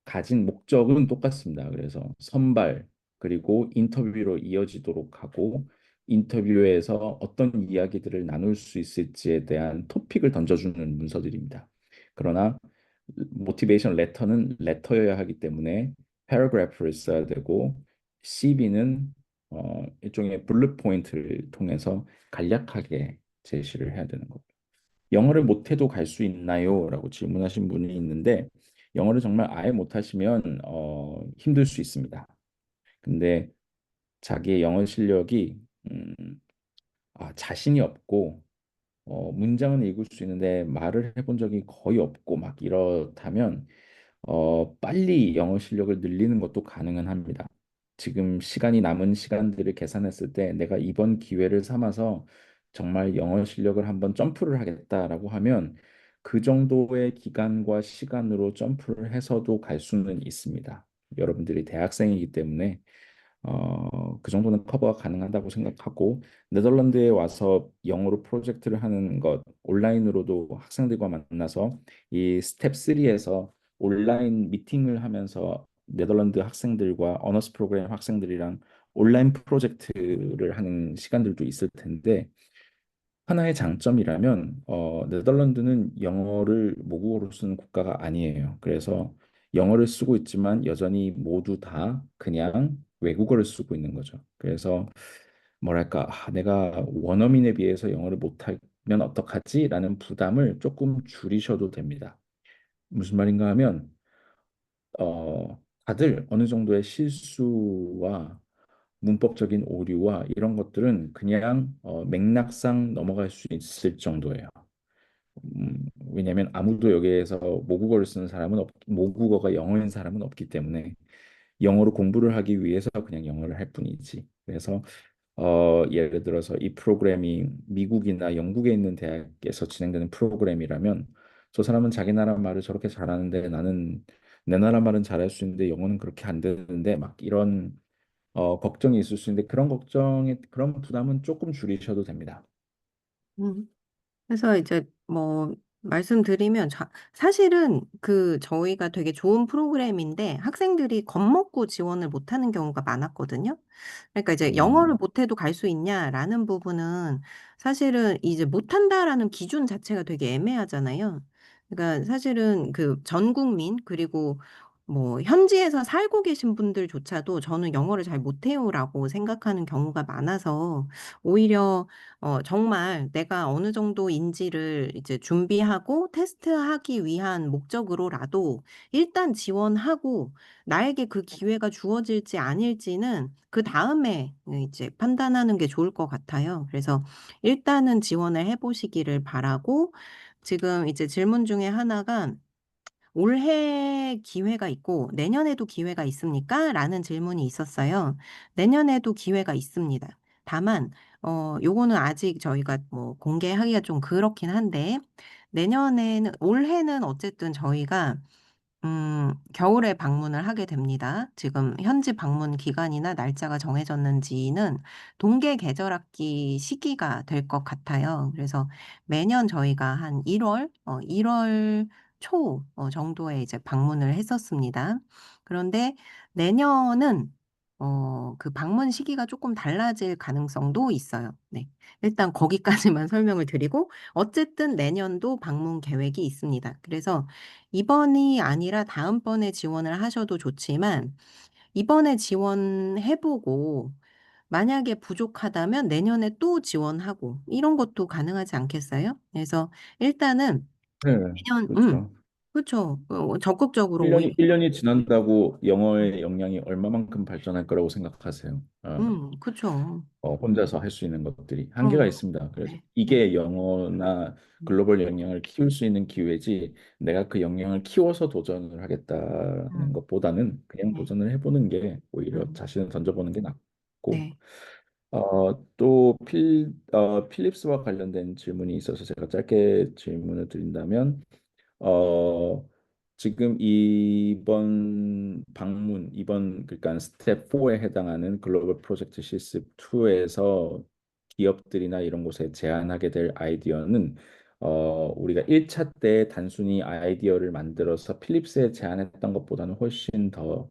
가진 목적은 똑같습니다. 그래서 선발 그리고 인터뷰로 이어지도록 하고 인터뷰에서 어떤 이야기들을 나눌 수 있을지에 대한 토픽을 던져주는 문서들입니다. 그러나 모티베이션 레터는 레터여야 하기 때문에 패러그래프를 써야 되고 CV는 일종의 블루 포인트를 통해서 간략하게 제시를 해야 되는 거고. 영어를 못해도 갈 수 있나요? 라고 질문하신 분이 있는데 영어를 정말 아예 못하시면 힘들 수 있습니다. 근데 자기의 영어 실력이 자신이 없고 문장은 읽을 수 있는데 말을 해본 적이 거의 없고 막 이렇다면 빨리 영어 실력을 늘리는 것도 가능은 합니다. 지금 시간이 남은 시간들을 계산했을 때 내가 이번 기회를 삼아서 정말 영어 실력을 한번 점프를 하겠다라고 하면 그 정도의 기간과 시간으로 점프를 해서도 갈 수는 있습니다. 여러분들이 대학생이기 때문에 그 정도는 커버가 가능하다고 생각하고 네덜란드에 와서 영어로 프로젝트를 하는 것 온라인으로도 학생들과 만나서 이 스텝 3에서 온라인 미팅을 하면서 네덜란드 학생들과 어너스 프로그램 학생들이랑 온라인 프로젝트를 하는 시간들도 있을 텐데 하나의 장점이라면 네덜란드는 영어를 모국어로 쓰는 국가가 아니에요. 그래서 영어를 쓰고 있지만 여전히 모두 다 그냥 외국어를 쓰고 있는 거죠. 그래서 뭐랄까 내가 원어민에 비해서 영어를 못하면 어떡하지? 라는 부담을 조금 줄이셔도 됩니다. 무슨 말인가 하면 다들 어느 정도의 실수와 문법적인 오류와 이런 것들은 그냥 맥락상 넘어갈 수 있을 정도예요. 왜냐하면 아무도 여기에서 모국어를 쓰는 사람은 모국어가 영어인 사람은 없기 때문에 영어로 공부를 하기 위해서 그냥 영어를 할 뿐이지. 그래서 예를 들어서 이 프로그램이 미국이나 영국에 있는 대학에서 진행되는 프로그램이라면 저 사람은 자기 나라 말을 저렇게 잘하는데 나는 내 나라 말은 잘할 수 있는데 영어는 그렇게 안 되는데 막 이런 걱정이 있을 수 있는데 그런 부담은 조금 줄이셔도 됩니다. 음. 그래서 이제 뭐 말씀드리면 사실은 그 저희가 되게 좋은 프로그램인데 학생들이 겁먹고 지원을 못하는 경우가 많았거든요. 그러니까 이제 영어를 음, 못해도 갈 수 있냐라는 부분은 사실은 이제 못한다라는 기준 자체가 되게 애매하잖아요. 그러니까 사실은 그 전 국민 그리고 뭐 현지에서 살고 계신 분들조차도 저는 영어를 잘 못해요라고 생각하는 경우가 많아서 오히려 정말 내가 어느 정도인지를 이제 준비하고 테스트하기 위한 목적으로라도 일단 지원하고 나에게 그 기회가 주어질지 아닐지는 그다음에 이제 판단하는 게 좋을 것 같아요. 그래서 일단은 지원을 해 보시기를 바라고 지금 이제 질문 중에 하나가 "올해 기회가 있고 내년에도 기회가 있습니까?" 라는 질문이 있었어요. 내년에도 기회가 있습니다. 다만 요거는 아직 저희가 뭐 공개하기가 좀 그렇긴 한데 올해는 어쨌든 저희가 겨울에 방문을 하게 됩니다. 지금 현지 방문 기간이나 날짜가 정해졌는지는 동계 계절학기 시기가 될 것 같아요. 그래서 매년 저희가 한 1월 초 정도에 이제 방문을 했었습니다. 그런데 내년은 그 방문 시기가 조금 달라질 가능성도 있어요. 네. 일단 거기까지만 설명을 드리고 어쨌든 내년도 방문 계획이 있습니다. 그래서 이번이 아니라 다음번에 지원을 하셔도 좋지만 이번에 지원해 보고 만약에 부족하다면 내년에 또 지원하고 이런 것도 가능하지 않겠어요? 그래서 일단은 네, 내년 그렇죠. 그쵸. 적극적으로 오히려 1년이 지난다고 영어의 역량이 얼마만큼 발전할 거라고 생각하세요? 그쵸. 혼자서 할 수 있는 것들이 한계가 음 있습니다. 그래서 네. 네. 이게 영어나 음 글로벌 역량을 키울 수 있는 기회지 내가 그 역량을 키워서 도전을 하겠다는 음 것보다는 그냥 네. 도전을 해보는 게 오히려 음 자신을 던져보는 게 낫고 네. 또 필립스와 관련된 질문이 있어서 제가 짧게 질문을 드린다면 어, 지금 이번 그러니까 스텝 4에 해당하는 글로벌 프로젝트 실습 2에서 기업들이나 이런 곳에 제안하게 될 아이디어는 우리가 1차 때 단순히 아이디어를 만들어서 필립스에 제안했던 것보다는 훨씬 더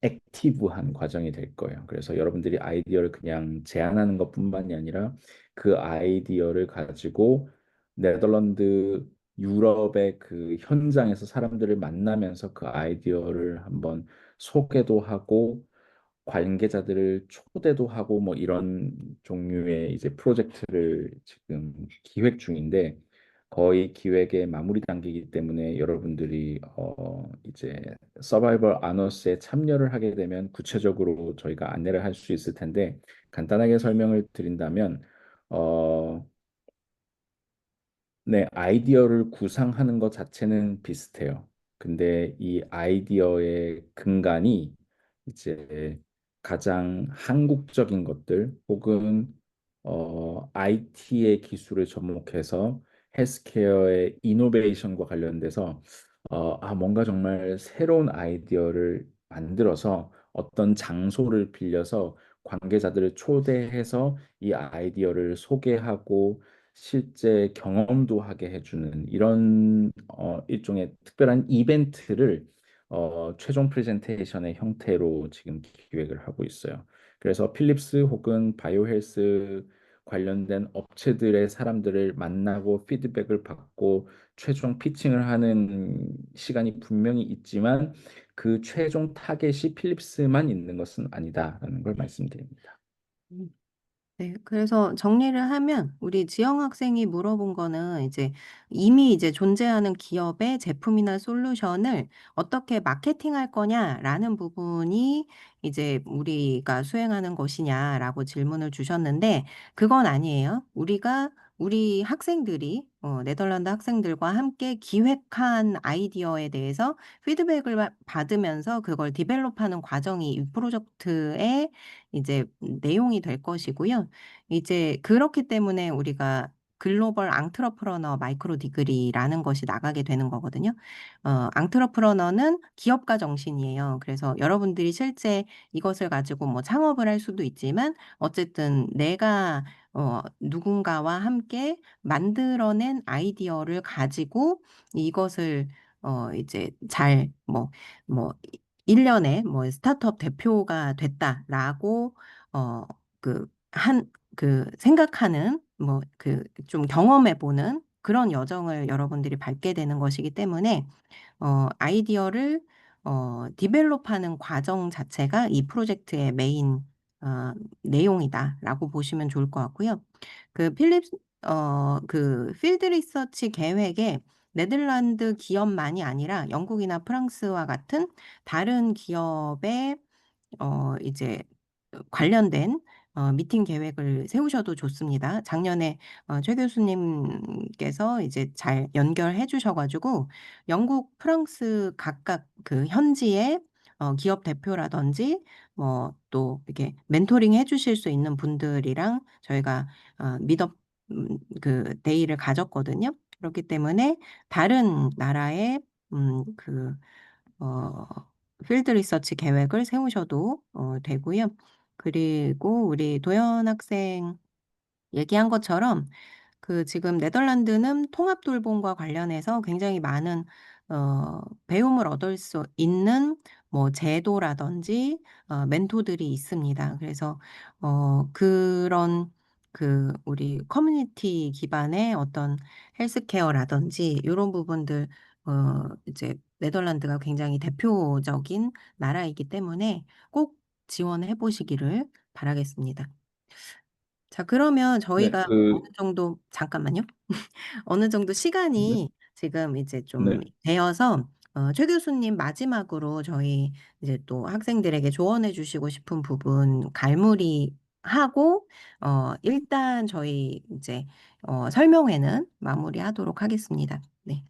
액티브한 과정이 될 거예요. 그래서 여러분들이 아이디어를 그냥 제안하는 것뿐만이 아니라 그 아이디어를 가지고 네덜란드, 유럽의 그 현장에서 사람들을 만나면서 그 아이디어를 한번 소개도 하고 관계자들을 초대도 하고 뭐 이런 종류의 이제 프로젝트를 지금 기획 중인데 거의 기획의 마무리 단계이기 때문에 여러분들이 이제 서바이벌 아너스에 참여를 하게 되면 구체적으로 저희가 안내를 할 수 있을 텐데 간단하게 설명을 드린다면 어 네, 아이디어를 구상하는 것 자체는 비슷해요. 근데 이 아이디어의 근간이 이제 가장 한국적인 것들 혹은 IT의 기술을 접목해서 헬스케어의 이노베이션과 관련돼서 뭔가 정말 새로운 아이디어를 만들어서 어떤 장소를 빌려서 관계자들을 초대해서 이 아이디어를 소개하고 실제 경험도 하게 해주는 이런 일종의 특별한 이벤트를 최종 프레젠테이션의 형태로 지금 기획을 하고 있어요. 그래서 필립스 혹은 바이오헬스 관련된 업체들의 사람들을 만나고 피드백을 받고 최종 피칭을 하는 시간이 분명히 있지만 그 최종 타겟이 필립스만 있는 것은 아니다라는 걸 말씀드립니다. 네, 그래서 정리를 하면 우리 지영 학생이 물어본 거는 이제 이미 이제 존재하는 기업의 제품이나 솔루션을 어떻게 마케팅할 거냐라는 부분이 이제 우리가 수행하는 것이냐라고 질문을 주셨는데 그건 아니에요. 우리 학생들이 네덜란드 학생들과 함께 기획한 아이디어에 대해서 피드백을 받으면서 그걸 디벨롭하는 과정이 이 프로젝트의 이제 내용이 될 것이고요. 이제 그렇기 때문에 우리가 글로벌 앙트러프러너 마이크로 디그리라는 것이 나가게 되는 거거든요. 앙트러프러너는 기업가 정신이에요. 그래서 여러분들이 실제 이것을 가지고 뭐 창업을 할 수도 있지만 어쨌든 내가 누군가와 함께 만들어낸 아이디어를 가지고 이것을 이제 잘 뭐 1년에 뭐 스타트업 대표가 됐다라고 어 생각하는 좀 경험해 보는 그런 여정을 여러분들이 밟게 되는 것이기 때문에 아이디어를 디벨롭하는 과정 자체가 이 프로젝트의 메인 어 내용이다라고 보시면 좋을 것 같고요. 그 필드 리서치 계획에 네덜란드 기업만이 아니라 영국이나 프랑스와 같은 다른 기업의 이제 관련된 미팅 계획을 세우셔도 좋습니다. 작년에 최 교수님께서 이제 잘 연결해 주셔 가지고 영국, 프랑스 각각 그 현지의 기업 대표라든지 뭐 또 이렇게 멘토링 해 주실 수 있는 분들이랑 저희가 미트업 데이를 가졌거든요. 그렇기 때문에 다른 나라의 그 어 필드 리서치 계획을 세우셔도 되고요. 그리고 우리 도연 학생 얘기한 것처럼 지금 네덜란드는 통합 돌봄과 관련해서 굉장히 많은 배움을 얻을 수 있는 뭐 제도라든지 멘토들이 있습니다. 그래서 그런 우리 커뮤니티 기반의 어떤 헬스케어라든지 요런 부분들 이제 네덜란드가 굉장히 대표적인 나라이기 때문에 꼭 지원해 보시기를 바라겠습니다. 자, 그러면 네, 저희가 어느 정도 잠깐만요. 어느 정도 네, 시간이 지금 이제 좀 네, 되어서 최 교수님 마지막으로 저희 이제 또 학생들에게 조언해 주시고 싶은 부분 갈무리하고 일단 저희 이제 설명회는 마무리하도록 하겠습니다. 네.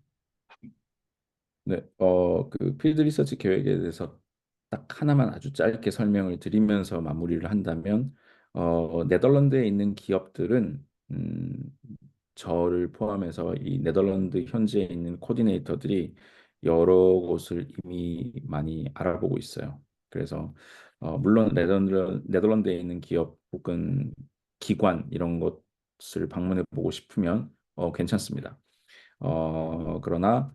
네. 그 필드 리서치 계획에 대해서 딱 하나만 아주 짧게 설명을 드리면서 마무리를 한다면, 네덜란드에 있는 기업들은 저를 포함해서 이 네덜란드 현지에 있는 코디네이터들이 여러 곳을 이미 많이 알아보고 있어요. 그래서 물론 네덜란드에 있는 기업 혹은 기관 이런 것을 방문해 보고 싶으면 괜찮습니다. 그러나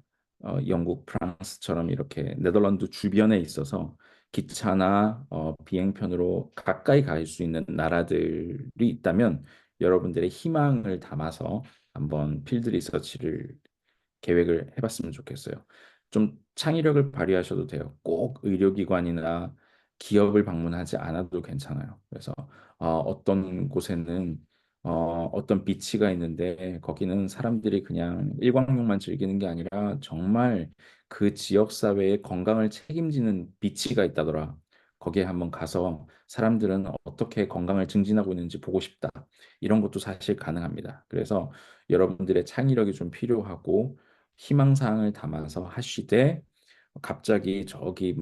영국, 프랑스처럼 이렇게 네덜란드 주변에 있어서 기차나 비행편으로 가까이 갈 수 있는 나라들이 있다면 여러분들의 희망을 담아서 한번 필드 리서치를 계획을 해봤으면 좋겠어요. 좀 창의력을 발휘하셔도 돼요. 꼭 의료기관이나 기업을 방문하지 않아도 괜찮아요. 그래서 어떤 곳에는 어떤 비치가 있는데 거기는 사람들이 그냥 일광욕만 즐기는 게 아니라 정말 그 지역 사회의 건강을 책임지는 비치가 있다더라. 거기에 한번 가서 사람들은 어떻게 건강을 증진하고 있는지 보고 싶다. 이런 것도 사실 가능합니다. 그래서 여러분들의 창의력이 좀 필요하고 희망사항을 담아서 하시되 갑자기 저기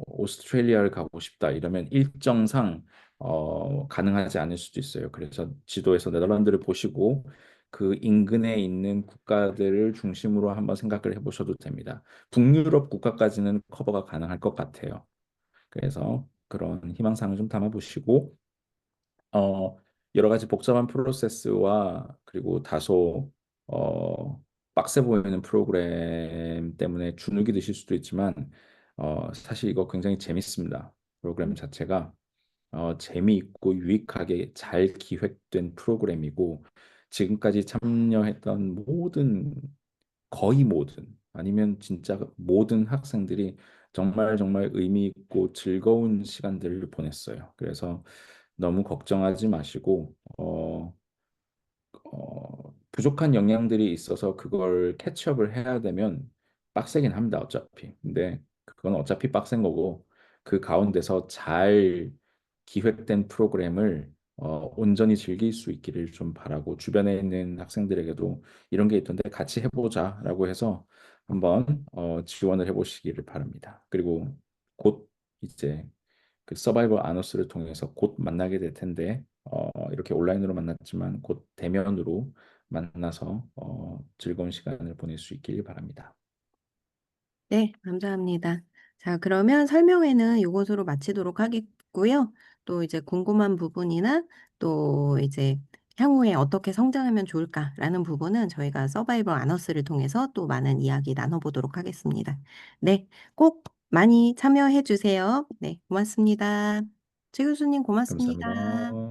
오스트레일리아를 가고 싶다 이러면 일정상 가능하지 않을 수도 있어요. 그래서 지도에서 네덜란드를 보시고 그 인근에 있는 국가들을 중심으로 한번 생각을 해보셔도 됩니다. 북유럽 국가까지는 커버가 가능할 것 같아요. 그래서 그런 희망사항을 좀 담아보시고 어, 여러 가지 복잡한 프로세스와 그리고 다소 빡세 보이는 프로그램 때문에 주눅이 드실 수도 있지만 사실 이거 굉장히 재밌습니다. 프로그램 자체가 재미있고 유익하게 잘 기획된 프로그램이고 지금까지 참여했던 거의 모든 아니면 진짜 모든 학생들이 정말 정말 의미 있고 즐거운 시간들을 보냈어요. 그래서 너무 걱정하지 마시고 부족한 영양들이 있어서 그걸 캐치업을 해야 되면 빡세긴 합니다, 어차피. 근데 그건 어차피 빡센 거고 그 가운데서 잘 기획된 프로그램을 온전히 즐길 수 있기를 좀 바라고 주변에 있는 학생들에게도 이런 게 있던데 같이 해보자라고 해서 한번 지원을 해보시기를 바랍니다. 그리고 곧 이제 그 서바이벌 아너스를 통해서 곧 만나게 될 텐데 이렇게 온라인으로 만났지만 곧 대면으로 만나서 즐거운 시간을 보낼 수 있길 바랍니다. 네, 감사합니다. 자, 그러면 설명회는 이것으로 마치도록 하겠고요. 또 이제 궁금한 부분이나 또 이제 향후에 어떻게 성장하면 좋을까라는 부분은 저희가 서바이벌 아너스를 통해서 또 많은 이야기 나눠보도록 하겠습니다. 네, 꼭 많이 참여해 주세요. 네, 고맙습니다. 최 교수님 고맙습니다. 감사합니다.